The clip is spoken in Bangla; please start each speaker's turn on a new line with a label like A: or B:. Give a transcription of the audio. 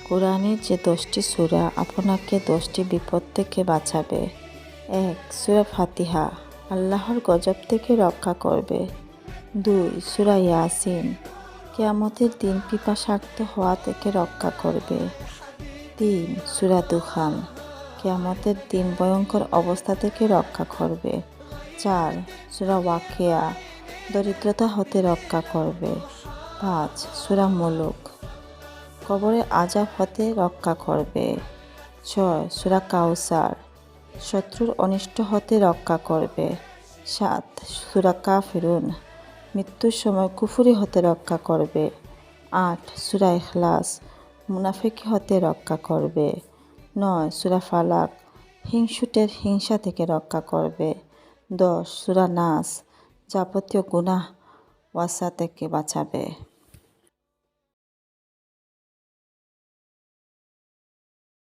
A: কোরআনের যে 10টি সূরা আপনাকে 10টি বিপদ থেকে বাঁচাবে। 1. সূরা ফাতিহা, আল্লাহর গজব থেকে রক্ষা করবে। 2. সূরা ইয়াসিন, কিয়ামতের দিন পিপাসার্ত হওয়া থেকে রক্ষা করবে। 3. সূরা দুখান, কিয়ামতের দিন ভয়ঙ্কর অবস্থা থেকে রক্ষা করবে। 4. সূরা ওয়াকিয়া, দরিদ্রতা হতে রক্ষা করবে। 5. সূরা মুলুক, কবরে আযাব হতে রক্ষা করবে। 6. সূরা কাউসার, শত্রুর অনিষ্ট হতে রক্ষা করবে। 7. সূরা কাফিরুন, মৃত্যুর সময় কুফরি হতে রক্ষা করবে। 8. সূরা ইখলাস, মুনাফিকি হতে রক্ষা করবে। 9. সূরা ফালাক, হিংসুটের হিংসা থেকে রক্ষা করবে। 10. সূরা নাস, যাবতীয় গুনাহ ওয়াসা থেকে বাঁচাবে।